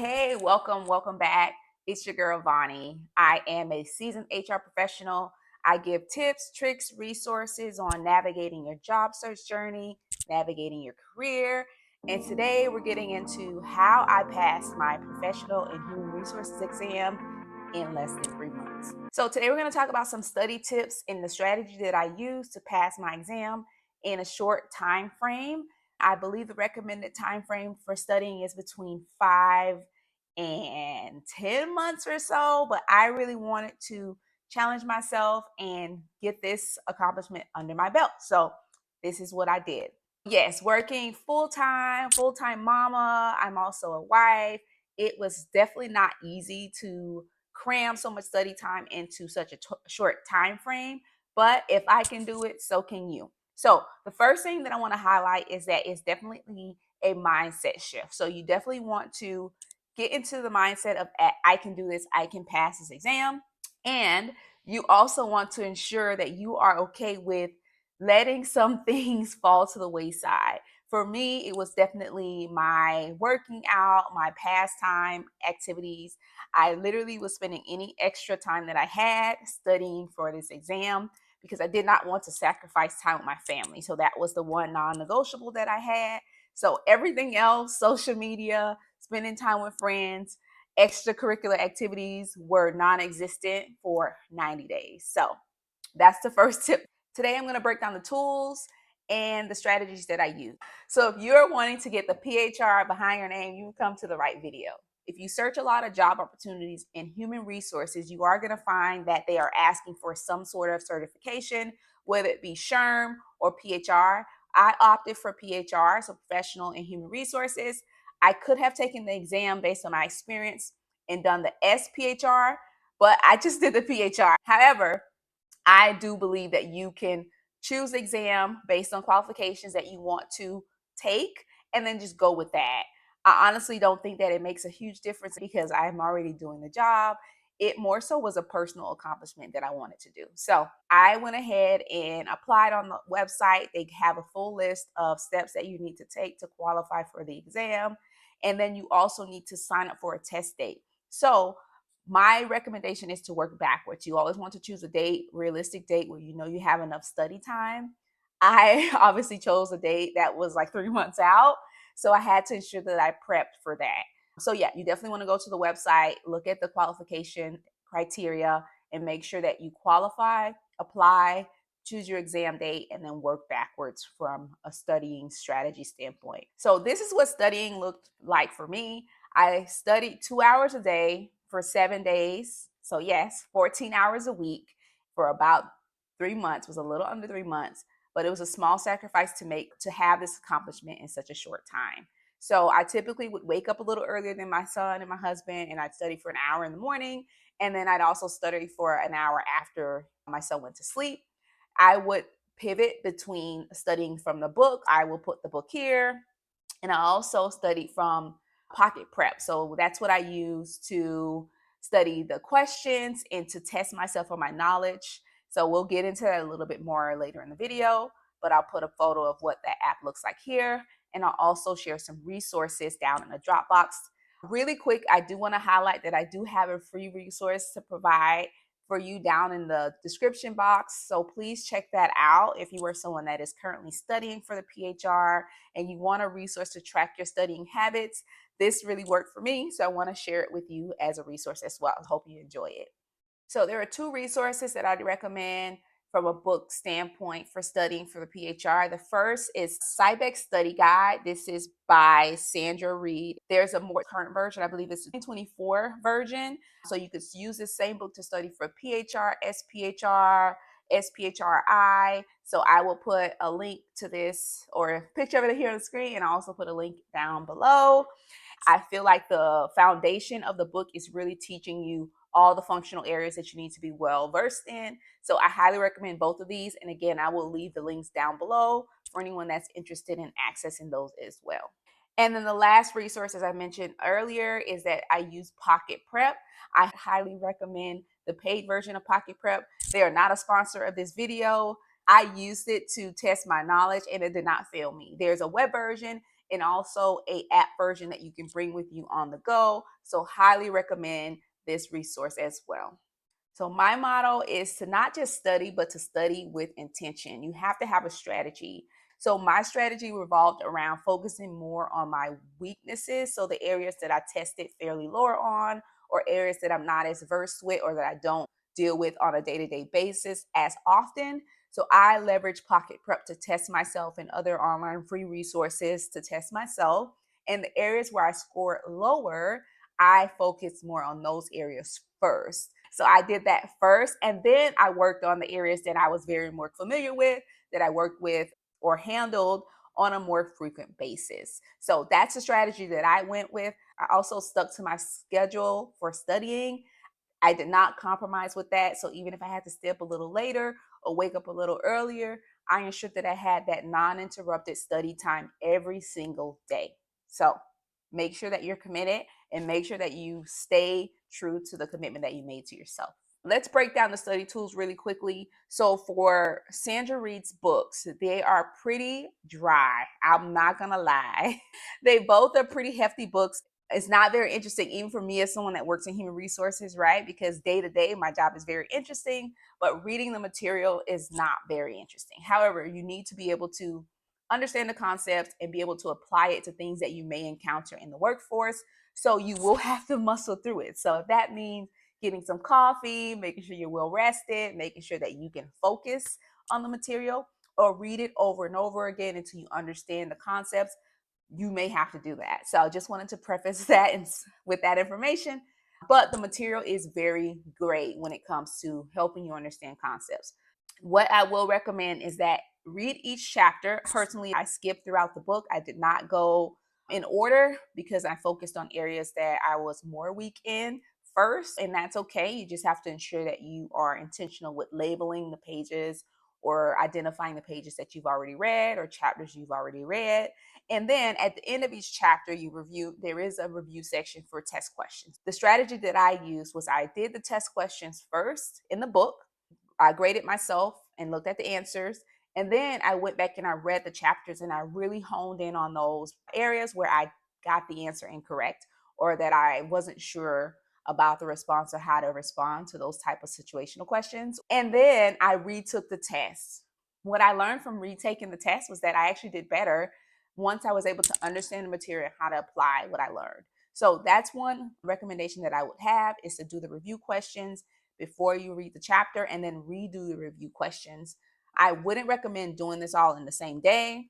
Hey, welcome back. It's your girl Vonnie. I am a seasoned HR professional. I give tips, tricks, resources on navigating your job search journey, navigating your career. And today we're getting into how I passed my professional and human resources exam in less than 3 months. So today we're going to talk about some study tips and the strategy that I use to pass my exam in a short time frame. I believe the recommended time frame for studying is between 5 and 10 months or so, but I really wanted to challenge myself and get this accomplishment under my belt. So this is what I did. Yes, working full-time mama. I'm also a wife. It was definitely not easy to cram so much study time into such a short time frame, but if I can do it, so can you. So the first thing that I want to highlight is that it's definitely a mindset shift. So you definitely want to get into the mindset of I can do this, I can pass this exam. And you also want to ensure that you are okay with letting some things fall to the wayside. For me, it was definitely my working out, my pastime activities. I literally was spending any extra time that I had studying for this exam because I did not want to sacrifice time with my family. So that was the one non-negotiable that I had. So everything else, social media, spending time with friends, extracurricular activities were non-existent for 90 days. So that's the first tip. Today, I'm going to break down the tools and the strategies that I use. So if you're wanting to get the PHR behind your name, you've come to the right video. If you search a lot of job opportunities in human resources, you are going to find that they are asking for some sort of certification, whether it be SHRM or PHR. I opted for PHR, so professional in human resources. I could have taken the exam based on my experience and done the SPHR, but I just did the PHR. However, I do believe that you can choose the exam based on qualifications that you want to take and then just go with that. I honestly don't think that it makes a huge difference because I'm already doing the job. It more so was a personal accomplishment that I wanted to do. So I went ahead and applied on the website. They have a full list of steps that you need to take to qualify for the exam. And then you also need to sign up for a test date. So my recommendation is to work backwards. You always want to choose a date, realistic date where you know you have enough study time. I obviously chose a date that was like 3 months out. So I had to ensure that I prepped for that. So yeah, you definitely want to go to the website, look at the qualification criteria, and make sure that you qualify, apply, choose your exam date, and then work backwards from a studying strategy standpoint. So this is what studying looked like for me. I studied 2 hours a day for 7 days. So yes, 14 hours a week for about 3 months. It was a little under 3 months, but it was a small sacrifice to make to have this accomplishment in such a short time. So I typically would wake up a little earlier than my son and my husband, and I'd study for an hour in the morning. And then I'd also study for an hour after my son went to sleep. I would pivot between studying from the book. I will put the book here. And I also studied from Pocket Prep. So that's what I use to study the questions and to test myself on my knowledge. So we'll get into that a little bit more later in the video, but I'll put a photo of what that app looks like here. And I'll also share some resources down in the Dropbox. Really quick, I do want to highlight that I do have a free resource to provide for you down in the description box. So please check that out if you are someone that is currently studying for the PHR and you want a resource to track your studying habits. This really worked for me, so I want to share it with you as a resource as well. I hope you enjoy it. So there are two resources that I'd recommend from a book standpoint for studying for the PHR. The first is Cybex Study Guide. This is by Sandra Reed. There's a more current version. I believe it's the 2024 version. So you could use this same book to study for PHR, SPHR, SPHRI. So I will put a link to this or a picture of it here on the screen, and I'll also put a link down below. I feel like the foundation of the book is really teaching you all the functional areas that you need to be well versed in. So I highly recommend both of these. And again, I will leave the links down below for anyone that's interested in accessing those as well. And then the last resource, as I mentioned earlier, is that I use Pocket Prep. I highly recommend the paid version of Pocket Prep. They are not a sponsor of this video. I used it to test my knowledge and it did not fail me. There's a web version and also a app version that you can bring with you on the go. So highly recommend this resource as well. So my motto is to not just study, but to study with intention. You have to have a strategy. So my strategy revolved around focusing more on my weaknesses. So the areas that I tested fairly lower on, or areas that I'm not as versed with, or that I don't deal with on a day-to-day basis as often. So I leverage Pocket Prep to test myself and other online free resources to test myself. And the areas where I scored lower, I focus more on those areas first. So I did that first, and then I worked on the areas that I was very more familiar with, that I worked with or handled on a more frequent basis. So that's a strategy that I went with. I also stuck to my schedule for studying. I did not compromise with that. So even if I had to stay up a little later or wake up a little earlier, I ensured that I had that non-interrupted study time every single day. So make sure that you're committed and make sure that you stay true to the commitment that you made to yourself. Let's break down the study tools really quickly. So for Sandra Reed's books, they are pretty dry. I'm not gonna lie. They both are pretty hefty books. It's not very interesting, even for me as someone that works in human resources, right? Because day to day, my job is very interesting, but reading the material is not very interesting. However, you need to be able to understand the concepts and be able to apply it to things that you may encounter in the workforce. So you will have to muscle through it. So if that means getting some coffee, making sure you're well rested, making sure that you can focus on the material, or read it over and over again until you understand the concepts, you may have to do that. So I just wanted to preface that with that information. But the material is very great when it comes to helping you understand concepts. What I will recommend is that read each chapter. Personally, I skipped throughout the book. I did not go in order because I focused on areas that I was more weak in first, and that's okay. You just have to ensure that you are intentional with labeling the pages or identifying the pages that you've already read or chapters you've already read. And then at the end of each chapter you review, there is a review section for test questions. The strategy that I used was I did the test questions first in the book. I graded myself and looked at the answers. And then I went back and I read the chapters and I really honed in on those areas where I got the answer incorrect or that I wasn't sure about the response or how to respond to those type of situational questions. And then I retook the test. What I learned from retaking the test was that I actually did better once I was able to understand the material and how to apply what I learned. So that's one recommendation that I would have, is to do the review questions before you read the chapter and then redo the review questions. I wouldn't recommend doing this all in the same day.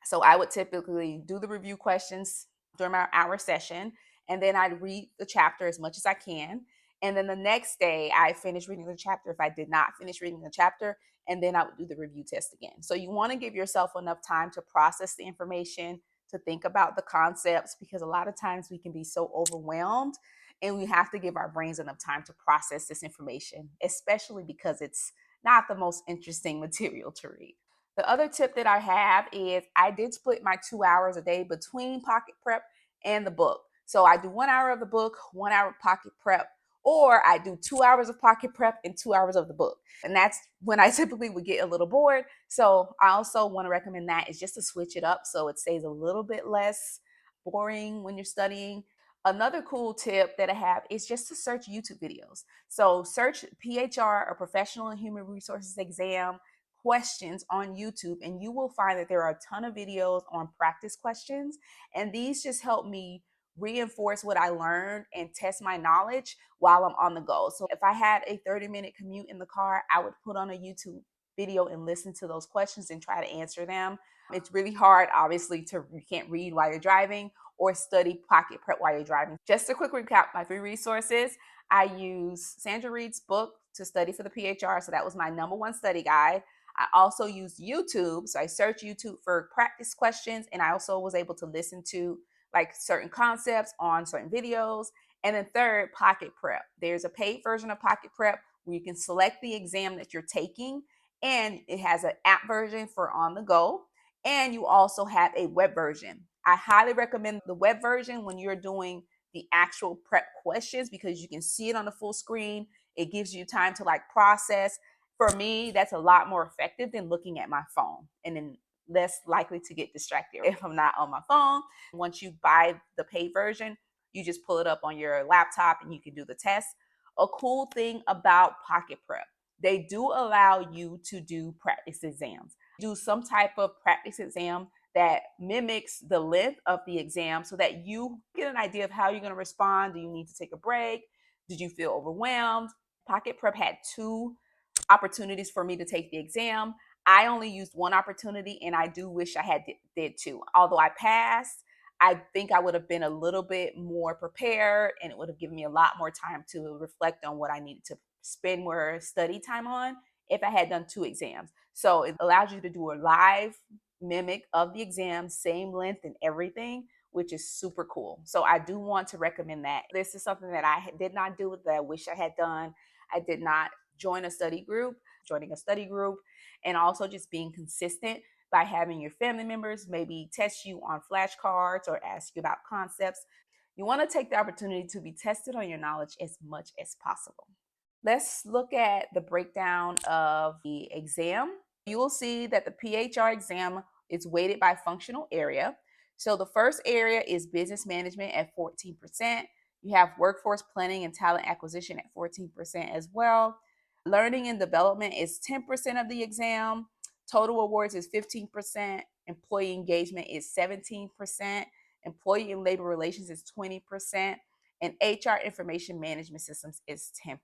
So I would typically do the review questions during my hour session, and then I'd read the chapter as much as I can. And then the next day, I finish reading the chapter if I did not finish reading the chapter, and then I would do the review test again. So you want to give yourself enough time to process the information, to think about the concepts, because a lot of times we can be so overwhelmed and we have to give our brains enough time to process this information, especially because it's not the most interesting material to read. The other tip that I have is I did split my 2 hours a day between Pocket Prep and the book. So I do 1 hour of the book, 1 hour of Pocket Prep, or I do 2 hours of Pocket Prep and 2 hours of the book. And that's when I typically would get a little bored. So I also want to recommend that, is just to switch it up so it stays a little bit less boring when you're studying. Another cool tip that I have is just to search YouTube videos. So search PHR, or Professional and Human Resources Exam, questions on YouTube, and you will find that there are a ton of videos on practice questions. And these just help me reinforce what I learned and test my knowledge while I'm on the go. So if I had a 30-minute commute in the car, I would put on a YouTube video and listen to those questions and try to answer them. It's really hard, obviously, you can't read while you're driving or study Pocket Prep while you're driving. Just a quick recap, my 3 resources. I use Sandra Reed's book to study for the PHR, so that was my #1 study guide. I also used YouTube, so I searched YouTube for practice questions, and I also was able to listen to like certain concepts on certain videos. And then third, Pocket Prep. There's a paid version of Pocket Prep where you can select the exam that you're taking, and it has an app version for on the go, and you also have a web version. I highly recommend the web version when you're doing the actual prep questions because you can see it on the full screen. It gives you time to like process. For me, that's a lot more effective than looking at my phone and then less likely to get distracted if I'm not on my phone. Once you buy the paid version, you just pull it up on your laptop and you can do the test. A cool thing about Pocket Prep, they do allow you to do practice exams. Do some type of practice exam that mimics the length of the exam so that you get an idea of how you're going to respond. Do you need to take a break? Did you feel overwhelmed? Pocket Prep had 2 opportunities for me to take the exam. I only used 1 opportunity, and I do wish I had did 2. Although I passed, I think I would have been a little bit more prepared, and it would have given me a lot more time to reflect on what I needed to spend more study time on if I had done 2 exams. So it allows you to do a live mimic of the exam, same length and everything, which is super cool. So I do want to recommend that. This is something that I did not do that I wish I had done. I did not join a study group, joining a study group, and also just being consistent by having your family members maybe test you on flashcards or ask you about concepts. You want to take the opportunity to be tested on your knowledge as much as possible. Let's look at the breakdown of the exam. You will see that the PHR exam is weighted by functional area. So the first area is business management at 14%. You have workforce planning and talent acquisition at 14% as well. Learning and development is 10% of the exam. Total awards is 15%. Employee engagement is 17%. Employee and labor relations is 20%. And HR information management systems is 10%.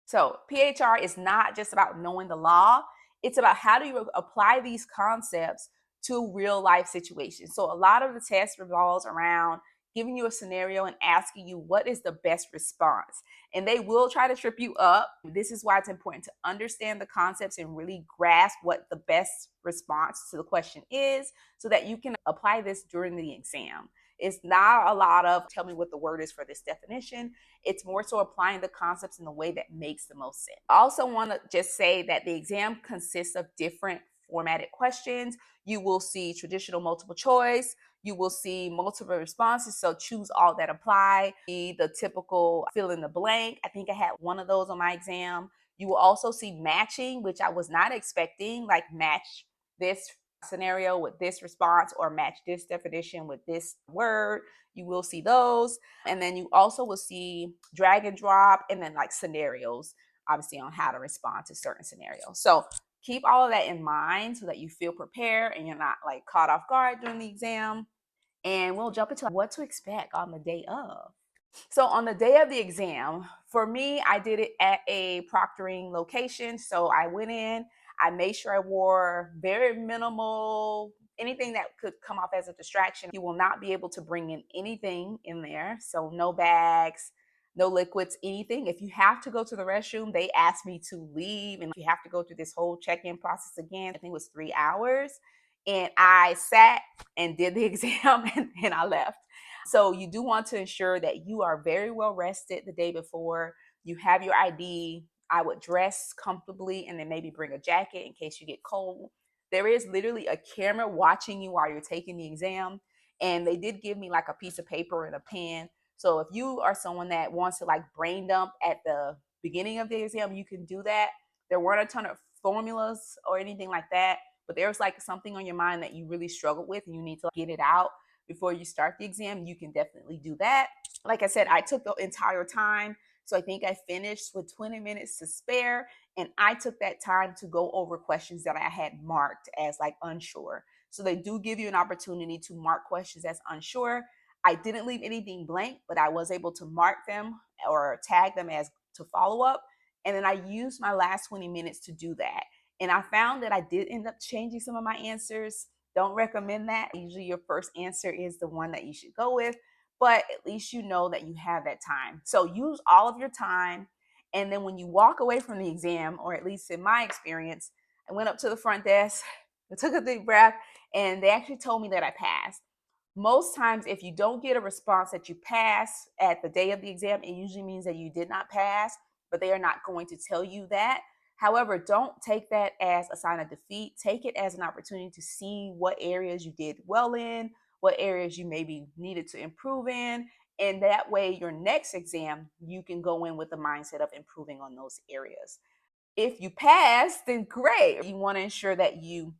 So PHR is not just about knowing the law. It's about how do you apply these concepts to real life situations. So a lot of the test revolves around giving you a scenario and asking you what is the best response. And they will try to trip you up. This is why it's important to understand the concepts and really grasp what the best response to the question is so that you can apply this during the exam. It's not a lot of tell me what the word is for this definition. It's more so applying the concepts in the way that makes the most sense. I also want to just say that the exam consists of different formatted questions. You will see traditional multiple choice. You will see multiple responses, so choose all that apply. The typical fill in the blank. I think I had one of those on my exam. You will also see matching, which I was not expecting, like match this scenario with this response or match this definition with this word. You will see those. And then you also will see drag and drop and then like scenarios, obviously on how to respond to certain scenarios. So keep all of that in mind so that you feel prepared and you're not like caught off guard during the exam. And we'll jump into what to expect on the day of. So on the day of the exam, for me, I did it at a proctoring location. So I went in, I made sure I wore very minimal, anything that could come off as a distraction. You will not be able to bring in anything in there. So no bags, no liquids, anything. If you have to go to the restroom, they asked me to leave and you have to go through this whole check-in process again. I think it was 3 hours. And I sat and did the exam and I left. So you do want to ensure that you are very well rested the day before. You have your ID. I would dress comfortably and then maybe bring a jacket in case you get cold. There is literally a camera watching you while you're taking the exam. And they did give me like a piece of paper and a pen. So if you are someone that wants to like brain dump at the beginning of the exam, you can do that. There weren't a ton of formulas or anything like that, but there's like something on your mind that you really struggle with and you need to get it out before you start the exam, you can definitely do that. Like I said, I took the entire time. So I think I finished with 20 minutes to spare. And I took that time to go over questions that I had marked as like unsure. So they do give you an opportunity to mark questions as unsure. I didn't leave anything blank, but I was able to mark them or tag them as to follow up. And then I used my last 20 minutes to do that. And I found that I did end up changing some of my answers. Don't recommend that. Usually your first answer is the one that you should go with, but at least you know that you have that time. So use all of your time. And then when you walk away from the exam, or at least in my experience, I went up to the front desk, I took a deep breath, and they actually told me that I passed. Most times, if you don't get a response that you pass at the day of the exam, it usually means that you did not pass, but they are not going to tell you that. However, don't take that as a sign of defeat. Take it as an opportunity to see what areas you did well in, what areas you maybe needed to improve in. And that way, your next exam, you can go in with the mindset of improving on those areas. If you pass, then great. You want to ensure that you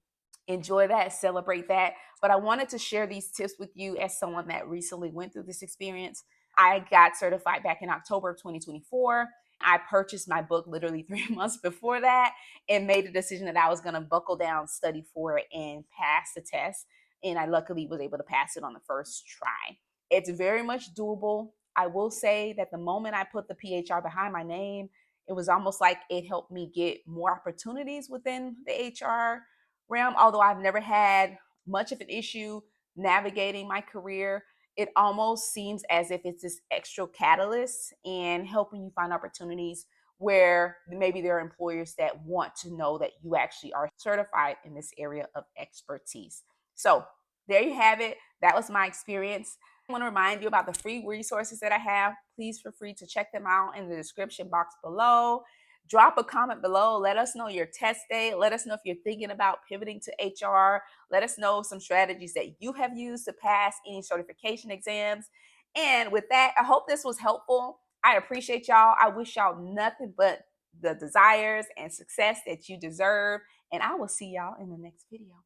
enjoy that, celebrate that. But I wanted to share these tips with you as someone that recently went through this experience. I got certified back in October of 2024. I purchased my book literally 3 months before that and made a decision that I was going to buckle down, study for it, and pass the test. And I luckily was able to pass it on the first try. It's very much doable. I will say that the moment I put the PHR behind my name, it was almost like it helped me get more opportunities within the HR realm. Although I've never had much of an issue navigating my career, it almost seems as if it's this extra catalyst in helping you find opportunities where maybe there are employers that want to know that you actually are certified in this area of expertise. So there you have it. That was my experience. I want to remind you about the free resources that I have. Please feel free to check them out in the description box below. Drop a comment below. Let us know your test date. Let us know if you're thinking about pivoting to HR. Let us know some strategies that you have used to pass any certification exams. And with that, I hope this was helpful. I appreciate y'all. I wish y'all nothing but the desires and success that you deserve. And I will see y'all in the next video.